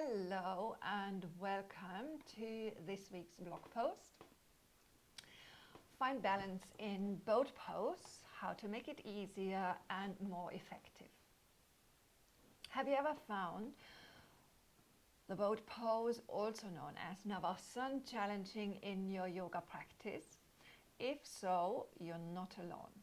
Hello and welcome to this week's blog post. Find balance in boat pose, how to make it easier and more effective. Have you ever found the boat pose, also known as Navasana, challenging in your yoga practice? If so, you're not alone.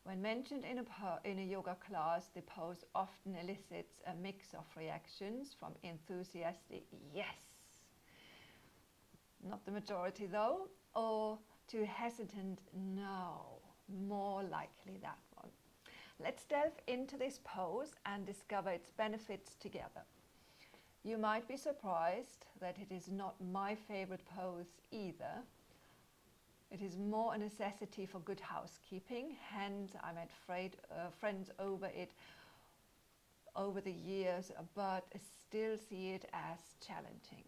When mentioned in a yoga class, the pose often elicits a mix of reactions from enthusiastic yes, not the majority though, or to hesitant no, more likely that one. Let's delve into this pose and discover its benefits together. You might be surprised that it is not my favorite pose either. It is more a necessity for good housekeeping, hence I met friends over it over the years, but still see it as challenging.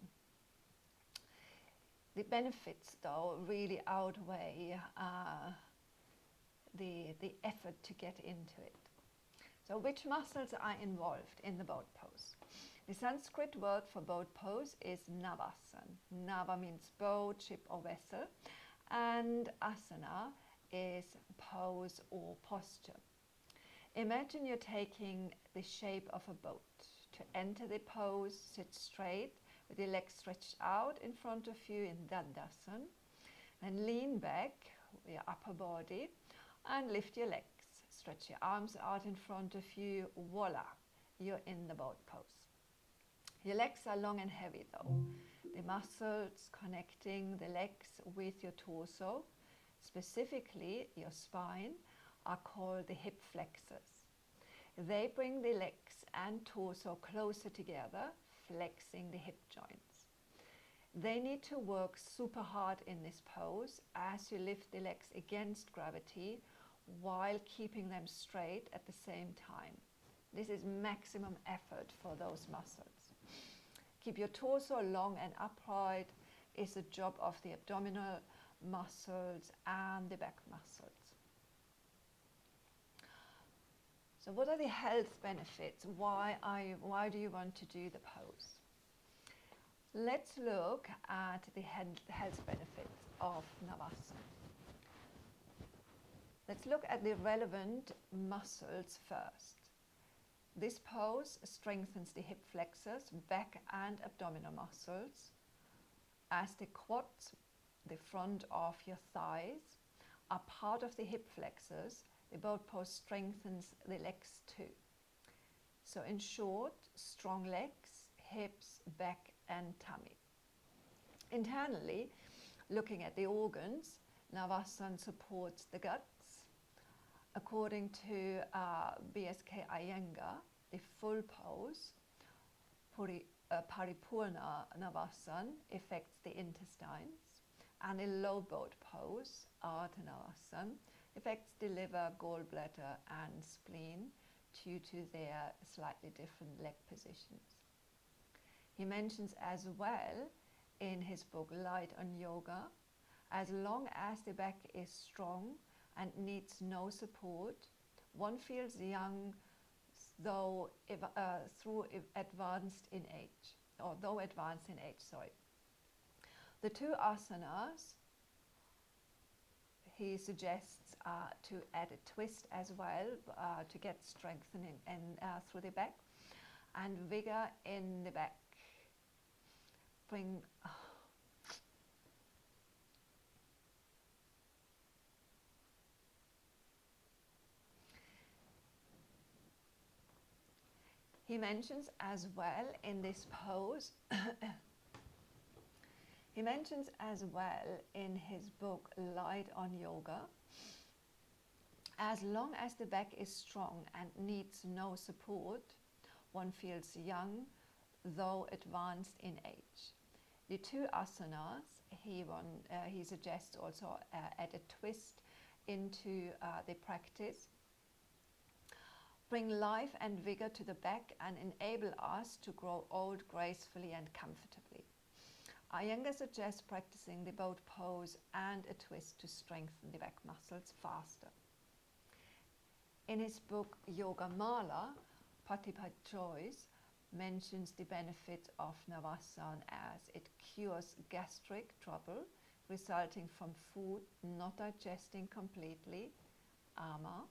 The benefits though really outweigh the effort to get into it. So which muscles are involved in the boat pose? The Sanskrit word for boat pose is Navasana. Nava means boat, ship or vessel, and asana is pose or posture. Imagine you're taking the shape of a boat. To enter the pose, sit straight with your legs stretched out in front of you in Dandasana, and lean back with your upper body and lift your legs. Stretch your arms out in front of you. Voila, you're in the boat pose. Your legs are long and heavy though. The muscles connecting the legs with your torso, specifically your spine, are called the hip flexors. They bring the legs and torso closer together, flexing the hip joints. They need to work super hard in this pose as you lift the legs against gravity while keeping them straight at the same time. This is maximum effort for those muscles. Keep your torso long and upright is the job of the abdominal muscles and the back muscles. So what are the health benefits? Why do you want to do the pose? Let's look at the health benefits of Navasana. Let's look at the relevant muscles first. This pose strengthens the hip flexors, back and abdominal muscles, as the quads, the front of your thighs, are part of the hip flexors. The boat pose strengthens the legs too. So in short, strong legs, hips, back and tummy. Internally, looking at the organs, Navasana supports the guts. According to BSK Iyengar, the full pose, Paripurna Navasana, affects the intestines, and the low boat pose, Ardha Navasana, affects the liver, gallbladder and spleen due to their slightly different leg positions. He mentions as well in his book Light on Yoga, as long as the back is strong and needs no support, one feels young though advanced in age. The two asanas he suggests to add a twist as well to get strengthening through the back and vigor in the back. He mentions as well in this pose, he mentions as well in his book Light on Yoga, as long as the back is strong and needs no support, one feels young though advanced in age. The two asanas he suggests also add a twist into the practice, bring life and vigor to the back and enable us to grow old gracefully and comfortably. Iyengar suggests practicing the boat pose and a twist to strengthen the back muscles faster. In his book Yoga Mala, Patipat Choice, mentions the benefits of Navasana as it cures gastric trouble resulting from food not digesting completely, ama,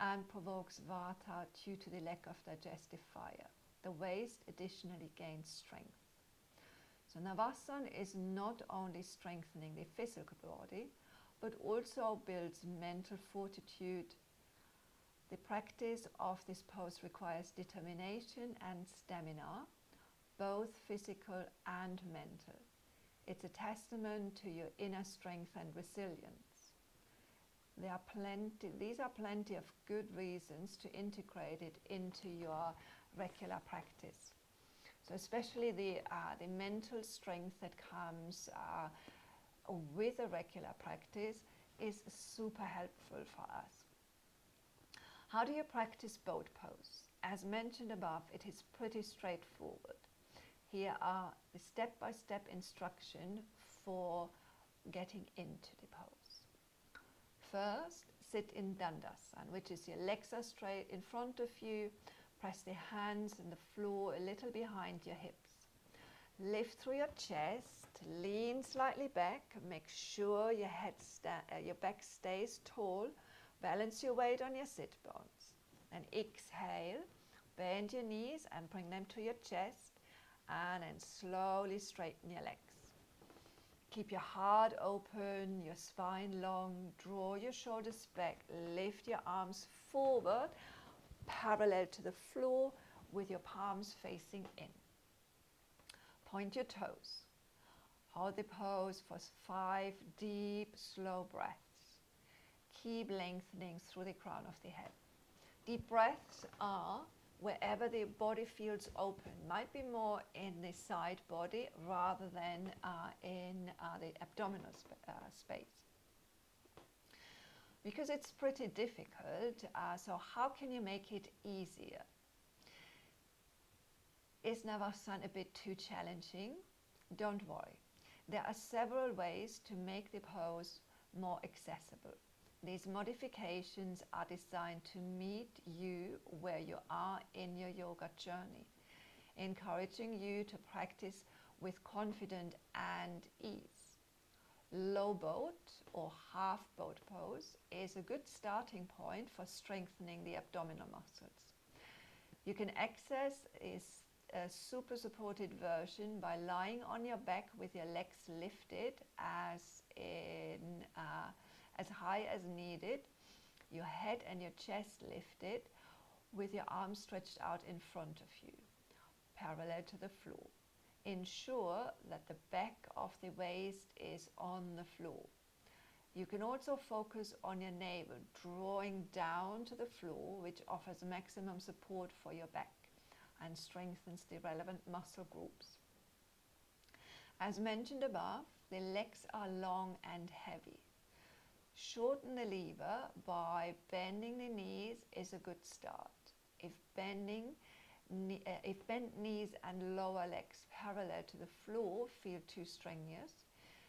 and provokes vata due to the lack of digestive fire. The waist additionally gains strength. So Navasana is not only strengthening the physical body, but also builds mental fortitude. The practice of this pose requires determination and stamina, both physical and mental. It's a testament to your inner strength and resilience. These are plenty of good reasons to integrate it into your regular practice. So especially the mental strength that comes with a regular practice is super helpful for us. How do you practice boat pose? As mentioned above, it is pretty straightforward. Here are the step-by-step instruction for getting into the pose. First, sit in Dandasana, which is your legs are straight in front of you. Press the hands on the floor a little behind your hips. Lift through your chest, lean slightly back, make sure your back stays tall. Balance your weight on your sit bones. And exhale, bend your knees and bring them to your chest, and then slowly straighten your legs. Keep your heart open, your spine long, draw your shoulders back, lift your arms forward, parallel to the floor with your palms facing in. Point your toes. Hold the pose for 5 deep, slow breaths. Keep lengthening through the crown of the head. Deep breaths are wherever the body feels open. Might be more in the side body rather than in the abdominal space. Because it's pretty difficult, so how can you make it easier? Is Navasana a bit too challenging? Don't worry. There are several ways to make the pose more accessible. These modifications are designed to meet you where you are in your yoga journey, encouraging you to practice with confidence and ease. Low boat or half boat pose is a good starting point for strengthening the abdominal muscles. You can access a super supported version by lying on your back with your legs lifted as high as needed, your head and your chest lifted with your arms stretched out in front of you, parallel to the floor. Ensure that the back of the waist is on the floor. You can also focus on your navel, drawing down to the floor, which offers maximum support for your back and strengthens the relevant muscle groups. As mentioned above, the legs are long and heavy. Shorten the lever by bending the knees is a good start. If bent knees and lower legs parallel to the floor feel too strenuous,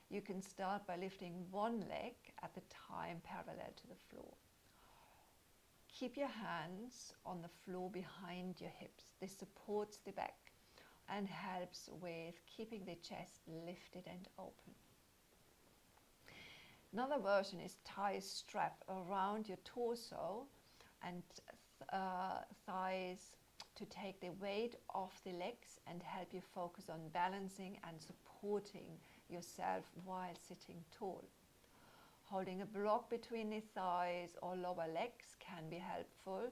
you can start by lifting one leg at a time parallel to the floor. Keep your hands on the floor behind your hips. This supports the back and helps with keeping the chest lifted and open. Another version is tie a strap around your torso and thighs to take the weight off the legs and help you focus on balancing and supporting yourself while sitting tall. Holding a block between the thighs or lower legs can be helpful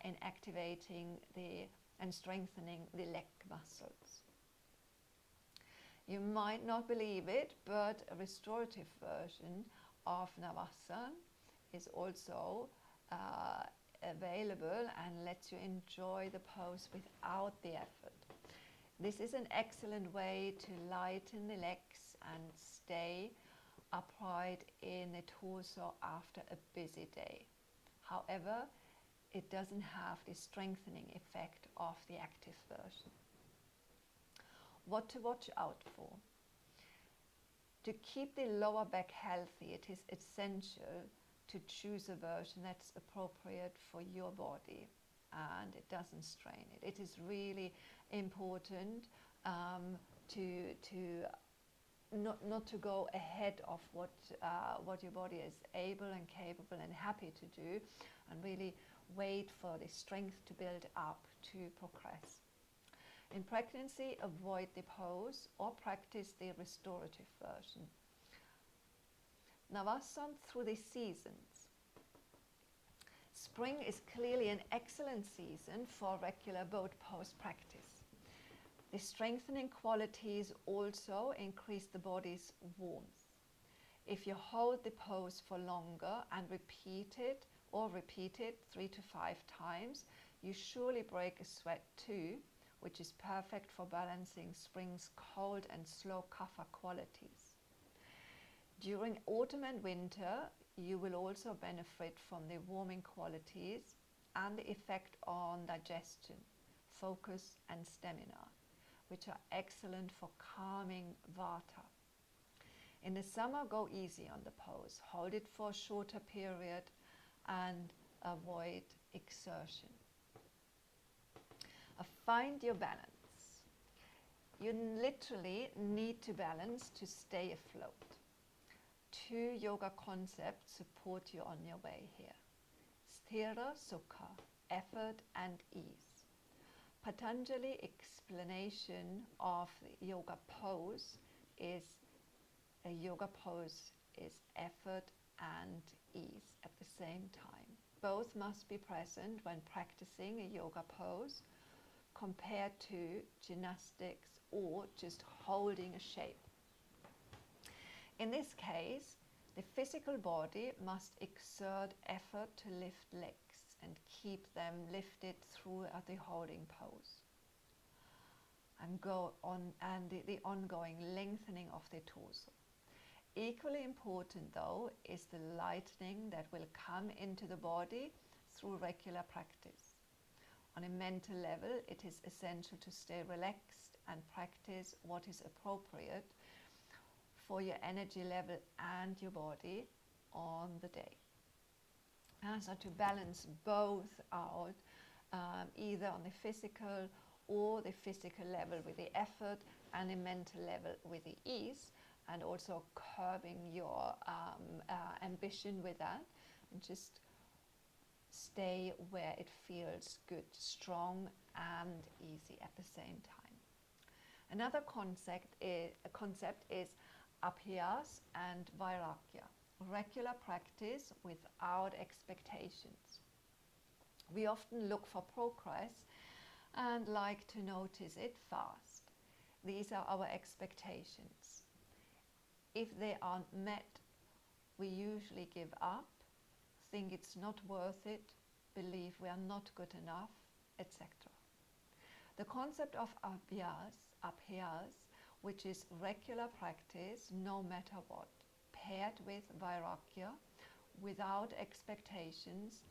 in activating and strengthening the leg muscles. You might not believe it, but a restorative version of Navasana is also available and lets you enjoy the pose without the effort. This is an excellent way to lighten the legs and stay upright in the torso after a busy day. However, it doesn't have the strengthening effect of the active version. What to watch out for? To keep the lower back healthy, it is essential to choose a version that's appropriate for your body. and it doesn't strain it. It is really important to not to go ahead of what your body is able and capable and happy to do, and really wait for the strength to build up to progress. In pregnancy, avoid the pose or practice the restorative version. Navasana through the seasons. Spring is clearly an excellent season for regular boat pose practice. The strengthening qualities also increase the body's warmth. If you hold the pose for longer and repeat it 3 to 5 times, you surely break a sweat too, which is perfect for balancing spring's cold and slow kapha qualities. During autumn and winter, you will also benefit from the warming qualities and the effect on digestion, focus and stamina, which are excellent for calming vata. In the summer, go easy on the pose. Hold it for a shorter period and avoid exertion. Find your balance. You literally need to balance to stay afloat. 2 yoga concepts support you on your way here. Sthira Sukha, effort and ease. Patanjali explanation of the yoga pose is effort and ease at the same time. Both must be present when practicing a yoga pose, compared to gymnastics or just holding a shape. In this case, the physical body must exert effort to lift legs and keep them lifted throughout the holding pose, and the ongoing lengthening of the torso. Equally important though is the lightening that will come into the body through regular practice. On a mental level, it is essential to stay relaxed and practice what is appropriate for your energy level and your body on the day. So to balance both out, either on the physical level with the effort and the mental level with the ease, and also curbing your ambition with that, and just stay where it feels good, strong and easy at the same time. Another concept is abhyas and vairagya, regular practice without expectations. We often look for progress and like to notice it fast. These are our expectations. If they aren't met, we usually give up, think it's not worth it, believe we are not good enough, etc. The concept of abhyas, which is regular practice no matter what, paired with vairagya, without expectations,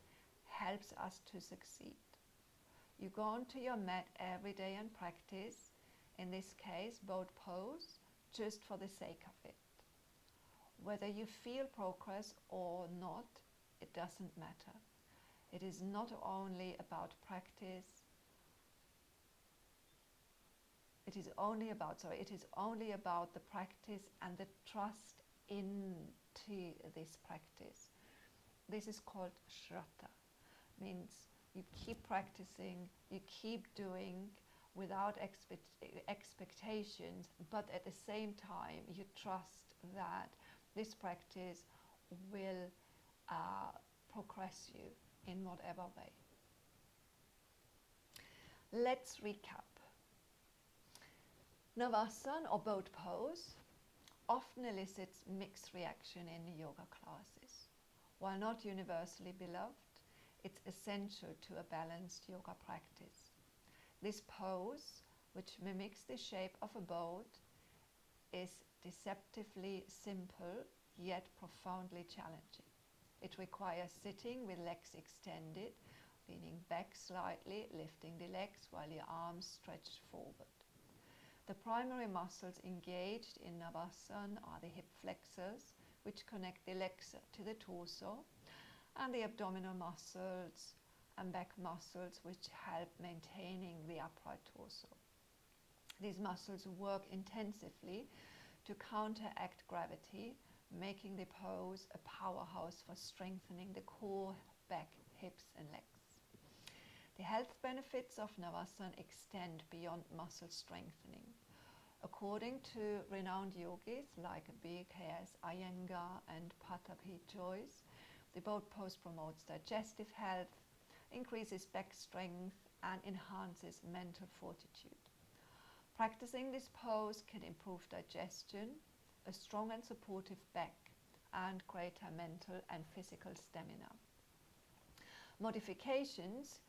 helps us to succeed. You go onto your mat every day and practice, in this case boat pose, just for the sake of it. Whether you feel progress or not, it doesn't matter. It is not only about practice. It is only about the practice and the trust into this practice. This is called shraddha. Means you keep practicing, you keep doing without expectations, but at the same time you trust that this practice will progress you in whatever way. Let's recap. Navasana or boat pose often elicits mixed reaction in yoga classes. While not universally beloved, it's essential to a balanced yoga practice. This pose, which mimics the shape of a boat, is deceptively simple yet profoundly challenging. It requires sitting with legs extended, leaning back slightly, lifting the legs while your arms stretch forward. The primary muscles engaged in Navasana are the hip flexors, which connect the legs to the torso, and the abdominal muscles and back muscles which help maintaining the upright torso. These muscles work intensively to counteract gravity, making the pose a powerhouse for strengthening the core, back, hips and legs. The health benefits of Navasana extend beyond muscle strengthening. According to renowned yogis like B.K.S. Iyengar and Patapi Joyce, the boat pose promotes digestive health, increases back strength and enhances mental fortitude. Practicing this pose can improve digestion, a strong and supportive back, and greater mental and physical stamina. Modifications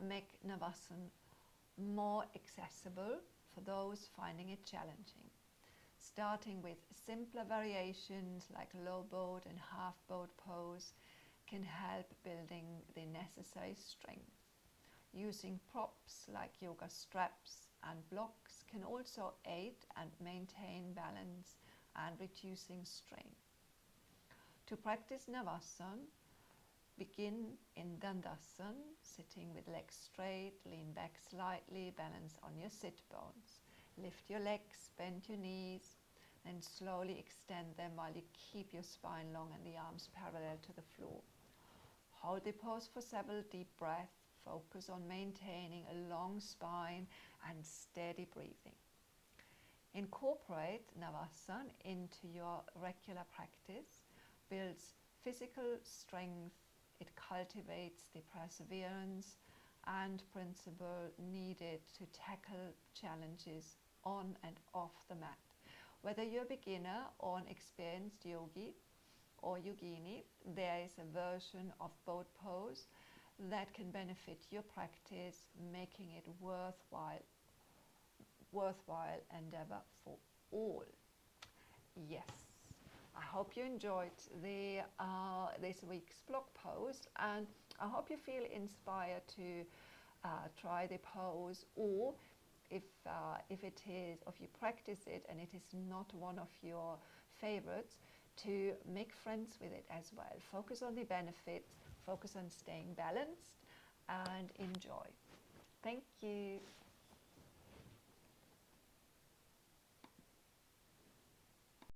make Navasana more accessible for those finding it challenging. Starting with simpler variations like low boat and half boat pose can help building the necessary strength. Using props like yoga straps and blocks can also aid and maintain balance and reducing strain. To practice Navasana, begin in Dandasana, sitting with legs straight, lean back slightly, balance on your sit bones. Lift your legs, bend your knees, then slowly extend them while you keep your spine long and the arms parallel to the floor. Hold the pose for several deep breaths. Focus on maintaining a long spine and steady breathing. Incorporate Navasana into your regular practice, builds physical strength, it cultivates the perseverance and principle needed to tackle challenges on and off the mat. Whether you're a beginner or an experienced yogi or yogini, there is a version of boat pose that can benefit your practice, making it worthwhile endeavor for all. Yes, I hope you enjoyed this week's blog post, and I hope you feel inspired to try the pose, or if you practice it and it is not one of your favorites, to make friends with it as well. Focus on the benefits, focus on staying balanced and enjoy. Thank you.